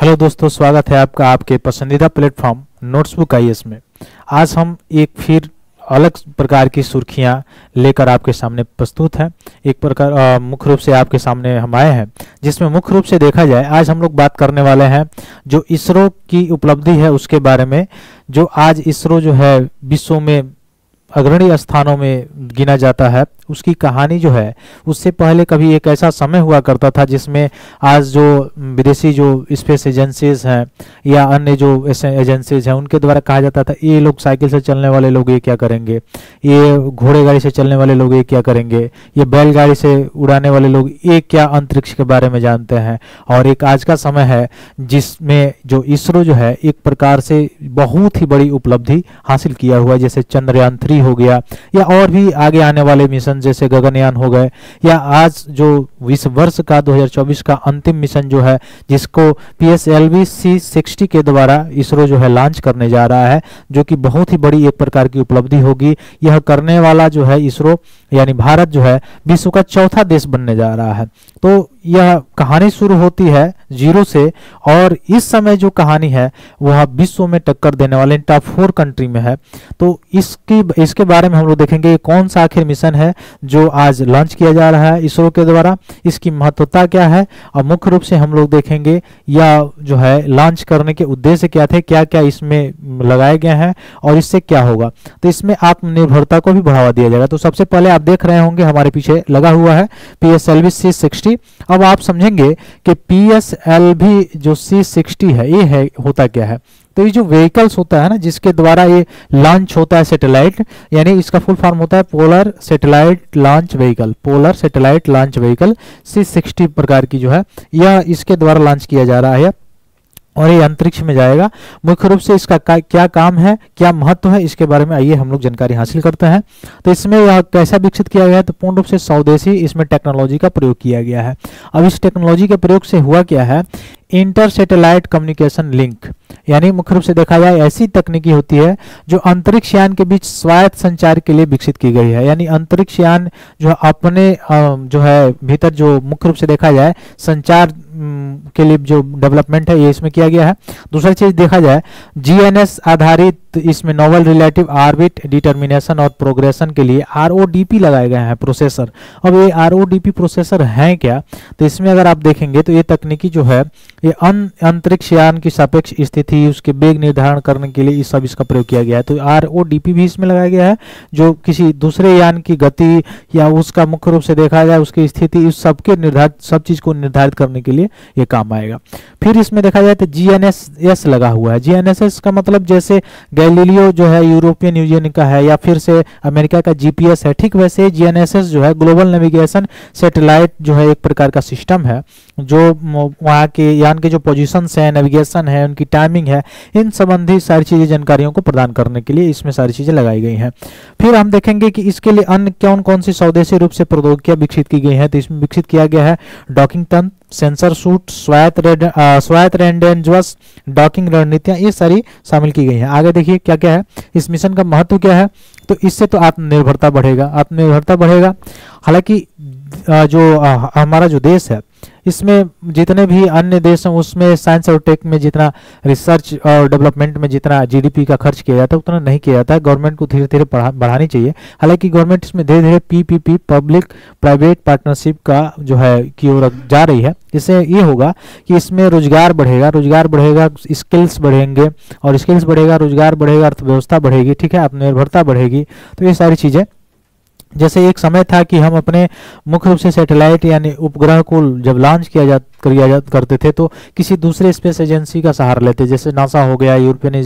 Hello दोस्तों, स्वागत है आपका आपके पसंदीदा प्लेटफॉर्म नोट्सबुक आईएएस में। आज हम एक फिर अलग प्रकार की सुर्खियां लेकर आपके सामने प्रस्तुत हैं। एक प्रकार मुख्य रूप से आपके सामने हम आए हैं, जिसमें मुख्य रूप से देखा जाए आज हम लोग बात करने वाले हैं जो इसरो की उपलब्धि है उसके बारे में। जो आज इसरो जो है विश्व में अग्रणी स्थानों में गिना जाता है, उसकी कहानी जो है उससे पहले कभी एक ऐसा समय हुआ करता था जिसमें आज जो विदेशी जो स्पेस एजेंसीज हैं या अन्य जो एजेंसीज हैं उनके द्वारा कहा जाता था ये लोग साइकिल से चलने वाले लोग ये क्या करेंगे, ये घोड़े गाड़ी से चलने वाले लोग ये क्या करेंगे, ये बैलगाड़ी से उड़ाने वाले लोग ये क्या अंतरिक्ष के बारे में जानते हैं। और एक आज का समय है जिसमें जो इसरो जो है एक प्रकार से बहुत ही बड़ी उपलब्धि हासिल किया हुआ है, जैसे चंद्रयान 3 हो गया या और भी आगे आने वाले मिशन जैसे गगनयान हो गए, या आज जो इस वर्ष का 2024 का अंतिम मिशन जो है जिसको PSLV C60 के द्वारा इसरो जो है लॉन्च करने जा रहा है, जो कि बहुत ही बड़ी एक प्रकार की उपलब्धि होगी। यह करने वाला जो है इसरो यानी भारत जो है विश्व का चौथा देश बनने जा रहा है। तो यह कहानी शुरू होती है जीरो से, और इस समय जो कहानी है वह विश्व में टक्कर देने वाले टॉप 4 कंट्री में है। तो इसके बारे में हम लोग देखेंगे कौन सा आखिर मिशन है जो आज लॉन्च किया जा रहा है इसरो के द्वारा, इसकी महत्वता क्या है, और मुख्य रूप से हम लोग देखेंगे या जो है लॉन्च करने के उद्देश्य क्या थे, क्या क्या इसमें लगाए गए हैं और इससे क्या होगा। तो इसमें आत्मनिर्भरता को भी बढ़ावा दिया जाएगा। तो सबसे पहले आप देख रहे होंगे हमारे पीछे लगा हुआ है PSLV C60। अब आप समझेंगे कि PSLV जो C60 है ये है होता क्या है। तो ये जो व्हीकल्स होता है ना जिसके द्वारा ये लॉन्च होता है सैटेलाइट, यानी इसका फुल फॉर्म होता है polar satellite launch vehicle, polar satellite launch vehicle C60 प्रकार की जो है यह इसके द्वारा लॉन्च किया जा रहा है और ये अंतरिक्ष में जाएगा। मुख्य रूप से इसका क्या काम है, क्या महत्व है, इसके बारे में आइए हम लोग जानकारी हासिल करते हैं। तो इसमें यह कैसा विकसित किया गया है, तो पूर्ण रूप से स्वदेशी इसमें टेक्नोलॉजी का प्रयोग किया गया है। अब इस टेक्नोलॉजी के प्रयोग से हुआ क्या है, इंटर सैटेलाइट कम्युनिकेशन लिंक, यानी मुख्य रूप से देखा जाए ऐसी तकनीकी होती है जो अंतरिक्ष यान के बीच स्वायत्त संचार के लिए विकसित की गई है। यानी अंतरिक्ष यान जो अपने जो है भीतर जो मुख्य रूप से देखा जाए संचार के लिए जो डेवलपमेंट है ये इसमें किया गया है। दूसरी चीज देखा जाए GNS आधारित इसमें नोवल रिलेटिव ऑर्बिट डिटर्मिनेशन और प्रोग्रेशन के लिए RODP लगाए गए हैं प्रोसेसर। अब ये RODP प्रोसेसर हैं क्या, तो इसमें अगर आप देखेंगे तो ये तकनीकी जो है ये अंतरिक्ष यान की सापेक्ष स्थिति उसके वेग निर्धारण करने के लिए इस सब इसका प्रयोग किया गया है। तो RODP भी इसमें लगाया गया है जो किसी दूसरे यान की गति या उसका मुख्य रूप से देखा जाए उसकी स्थिति उस सबके निर्धारित सब चीज को निर्धारित करने के लिए ये काम आएगा। फिर इसमें देखा जाए तो GNSS लगा हुआ है। GNSS का मतलब जैसे गैलीलियो जो है यूरोपियन यूनियन का है या फिर से अमेरिका का GPS है, ठीक वैसे GNSS जो है ग्लोबल नेविगेशन सैटेलाइट जो है एक प्रकार का सिस्टम है जो वहाँ के यान के जो पोजीशंस है, नेविगेशन है, उनकी टाइमिंग है, इन संबंधी सारी चीजें जानकारियों को प्रदान करने के लिए इसमें सारी चीजें लगाई गई हैं। फिर हम देखेंगे कि इसके लिए अन्य कौन सी स्वदेशी रूप से प्रौद्योगिकियां विकसित की गई हैं। तो इसमें विकसित किया गया है डॉकिंग तंत्र, सेंसर सूट, स्वायत्त रेंडेंजस डॉकिंग रणनीतियां, ये सारी शामिल की गई हैं। आगे देखिए क्या क्या है, इस मिशन का महत्व क्या है। तो इससे तो आत्मनिर्भरता बढ़ेगा। हालांकि जो हमारा जो देश है इसमें जितने भी अन्य देश हैं उसमें साइंस और टेक में जितना रिसर्च और डेवलपमेंट में जितना GDP का खर्च किया जाता है उतना नहीं किया जाता है। गवर्नमेंट को धीरे धीरे बढ़ानी चाहिए। हालांकि गवर्नमेंट इसमें धीरे धीरे PPP पब्लिक प्राइवेट पार्टनरशिप का जो है की ओर जा रही है। इससे ये होगा कि इसमें रोजगार बढ़ेगा, स्किल्स बढ़ेंगे, और स्किल्स बढ़ेगा, रोजगार बढ़ेगा, अर्थव्यवस्था बढ़ेगी, ठीक है, आत्मनिर्भरता बढ़ेगी। तो ये सारी चीजें, जैसे एक समय था कि हम अपने मुख्य रूप से सैटेलाइट यानी उपग्रह को जब लॉन्च किया करते थे तो किसी दूसरे स्पेस एजेंसी का सहारा लेते, जैसे नासा हो गया, यूरोपियन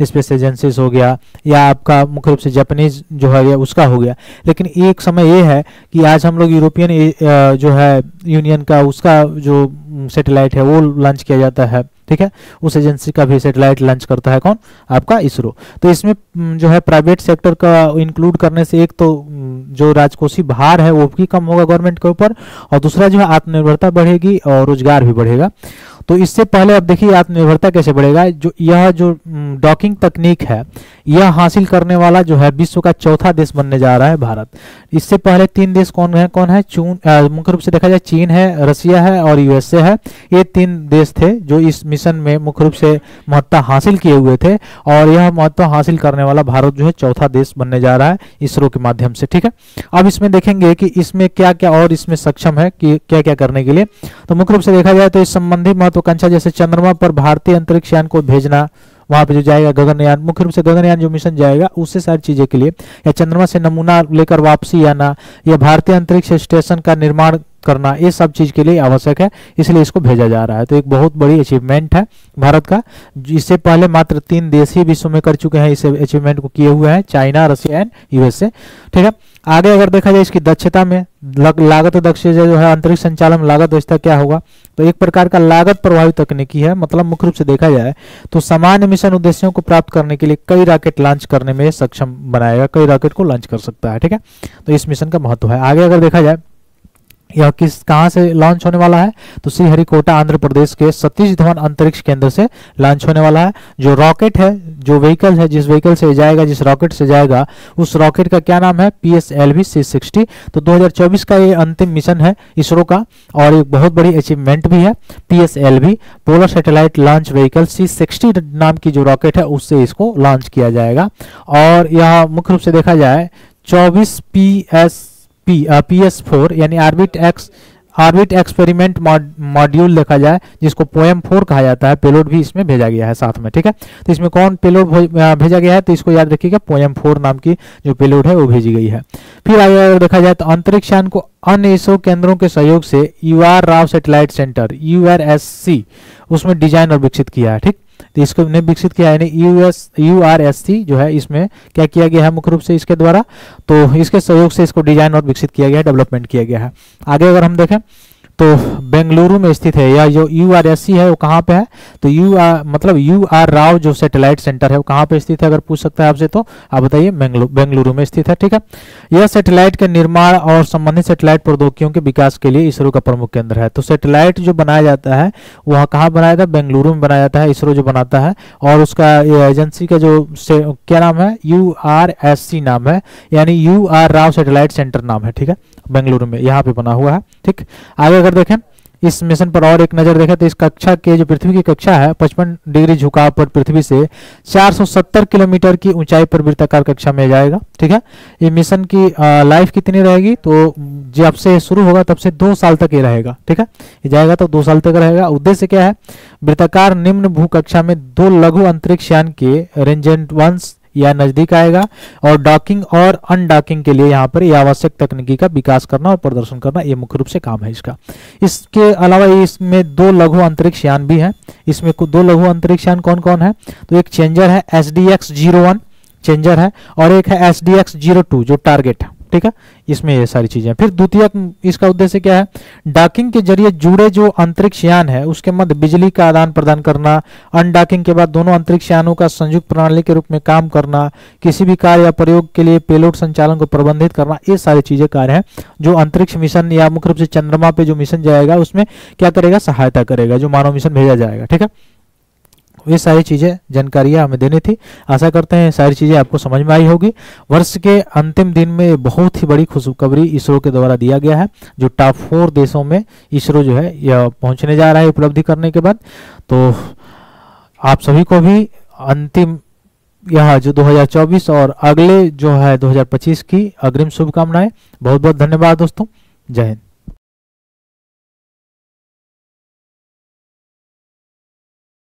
स्पेस एजेंसीज हो गया, या आपका मुख्य रूप से जापानीज जो है उसका हो गया। लेकिन एक समय ये है कि आज हम लोग यूरोपियन जो है यूनियन का उसका जो सैटेलाइट है वो लॉन्च किया जाता है, ठीक है, उस एजेंसी का भी सैटेलाइट लॉन्च करता है कौन, आपका इसरो। तो इसमें जो है प्राइवेट सेक्टर का इंक्लूड करने से एक तो जो राजकोषीय भार है वो भी कम होगा गवर्नमेंट के ऊपर, और दूसरा जो है आत्मनिर्भरता बढ़ेगी और रोजगार भी बढ़ेगा। तो इससे पहले अब देखिए आत्मनिर्भरता कैसे बढ़ेगा। जो यह जो डॉकिंग तकनीक है यह हासिल करने वाला जो है विश्व का चौथा देश बनने जा रहा है भारत। इससे पहले 3 देश कौन है मुख्य रूप से देखा जाए चीन है, रसिया है और यूएसए है। ये 3 देश थे जो इस मिशन में मुख्य रूप से महत्ता हासिल किए हुए थे, और यह महत्ता हासिल करने वाला भारत जो है चौथा देश बनने जा रहा है इसरो के माध्यम से। ठीक है, अब इसमें देखेंगे कि इसमें क्या क्या और इसमें सक्षम है कि क्या क्या करने के लिए। तो मुख्य रूप से देखा जाए तो इस संबंधी महत्वाकांक्षा जैसे चंद्रमा पर भारतीय अंतरिक्ष यान को भेजना, वहां पे जो जाएगा गगनयान, मुख्य रूप से गगनयान जो मिशन जाएगा उससे सारी चीजें के लिए, या चंद्रमा से नमूना लेकर वापसी आना, या भारतीय अंतरिक्ष स्टेशन का निर्माण करना, ये सब चीज के लिए आवश्यक है, इसलिए इसको भेजा जा रहा है। तो एक बहुत बड़ी अचीवमेंट है भारत का। इससे पहले मात्र 3 देश ही विश्व में कर चुके हैं इस अचीवमेंट को किए हुए हैं, चाइना, रसिया एंड यूएसए। ठीक है, आगे अगर देखा जाए इसकी दक्षता में लागत दक्षता जो है अंतरिक्ष संचालन में लागत दक्षता क्या होगा, तो एक प्रकार का लागत प्रभावी तकनीकी है। मतलब मुख्य रूप से देखा जाए तो सामान्य मिशन उद्देश्यों को प्राप्त करने के लिए कई रॉकेट लॉन्च करने में सक्षम बनाएगा, कई रॉकेट को लॉन्च कर सकता है। ठीक है, तो इस मिशन का महत्व है। आगे अगर देखा जाए यह कहां से लॉन्च होने वाला है, तो श्रीहरिकोटा आंध्र प्रदेश के सतीश धवन अंतरिक्ष केंद्र से लॉन्च होने वाला है। जो रॉकेट है, जो व्हीकल है, जिस व्हीकल से जाएगा, जिस रॉकेट से जाएगा, उस रॉकेट का क्या नाम है, PSLV C60। तो 2024 का ये अंतिम मिशन है इसरो का, और एक बहुत बड़ी अचीवमेंट भी है। PSLV polar satellite launch vehicle C60 नाम की जो रॉकेट है उससे इसको लॉन्च किया जाएगा। और यह मुख्य रूप से देखा जाए 24 PS4 यानी ऑर्बिट एक्सपेरिमेंट मॉड्यूल देखा जाए, जिसको POEM4 कहा जाता है, पेलोड भी इसमें भेजा गया है साथ में। ठीक है, तो इसमें कौन पेलोड भेजा गया है, तो इसको याद रखिएगा, POEM4 नाम की जो पेलोड है वो भेजी गई है। फिर आगे अगर देखा जाए तो अंतरिक्ष यान को अन्य इसरो केंद्रों के सहयोग से UR Rao satellite centre URSC उसमें डिजाइन और विकसित किया है। ठीक, तो इसको ने विकसित किया है, URSC जो है इसमें क्या किया गया है मुख्य रूप से इसके द्वारा, तो इसके सहयोग से इसको डिजाइन और विकसित किया गया है, डेवलपमेंट किया गया है। आगे अगर हम देखें तो बेंगलुरु में स्थित है, या जो URSC है वो कहाँ पे है, तो UR राव जो सैटेलाइट सेंटर है वो कहाँ पे स्थित है, अगर पूछ सकता है आपसे तो आप बताइए, बेंगलुरु में स्थित है। ठीक है, यह सैटेलाइट के निर्माण और संबंधित सैटेलाइट प्रौद्योगिकियों के विकास के लिए इसरो का प्रमुख केंद्र है। तो सैटेलाइट जो बनाया जाता है वह कहाँ बनाया जाता है, बेंगलुरु में बनाया जाता है, इसरो जो बनाता है, और उसका एजेंसी का जो क्या नाम है, URSC नाम है, यानी UR राव सैटेलाइट सेंटर नाम है। ठीक है, बेंगलुरु में यहाँ पे बना हुआ है। ठीक, आगे अगर देखें इस मिशन पर और एक नजर देखें तो इस कक्षा के जो पृथ्वी की कक्षा है 55 डिग्री झुकाव पर पृथ्वी से 470 किलोमीटर की ऊंचाई पर वृत्ताकार कक्षा में जाएगा। ठीक है, ये मिशन की लाइफ कितनी रहेगी, तो जब से शुरू होगा तब से 2 साल तक ये रहेगा। ठीक है, ये जाएगा तो 2 साल तक रहेगा। उद्देश्य क्या है, वृत्ताकार निम्न भू कक्षा में 2 लघु अंतरिक्ष यान के रेंजेंट वंश या नजदीक आएगा, और डॉकिंग और अनडॉकिंग के लिए यहाँ पर ये आवश्यक तकनीकी का विकास करना और प्रदर्शन करना, ये मुख्य रूप से काम है इसका। इसके अलावा इसमें 2 लघु अंतरिक्ष यान भी हैं। इसमें 2 लघु अंतरिक्ष यान कौन कौन है, तो एक चेंजर है SDX-01 चेंजर है, और एक है SDX-02 जो टारगेट है। ठीक है, इसमें ये सारी चीजें। फिर द्वितीय इसका उद्देश्य क्या है, डॉकिंग के जरिए जुड़े जो अंतरिक्ष यान है उसके मध्य बिजली का आदान प्रदान करना, अनडॉकिंग के बाद दोनों अंतरिक्ष यानों का संयुक्त प्रणाली के रूप में काम करना, किसी भी कार्य या प्रयोग के लिए पेलोड संचालन को प्रबंधित करना, ये सारी चीजें कार्य हैं जो अंतरिक्ष मिशन या मुख्य रूप से चंद्रमा पे जो मिशन जाएगा उसमें क्या करेगा, सहायता करेगा, जो मानव मिशन भेजा जाएगा। ठीक है, ये सारी चीजें जानकारियां हमें देनी थी। आशा करते हैं सारी चीजें आपको समझ में आई होगी। वर्ष के अंतिम दिन में बहुत ही बड़ी खुशखबरी इसरो के द्वारा दिया गया है, जो टॉप 4 देशों में इसरो जो है यह पहुंचने जा रहा है उपलब्धि करने के बाद। तो आप सभी को भी अंतिम यह जो 2024 और अगले जो है 2025 की अग्रिम शुभकामनाएं। बहुत बहुत धन्यवाद दोस्तों, जय हिंद।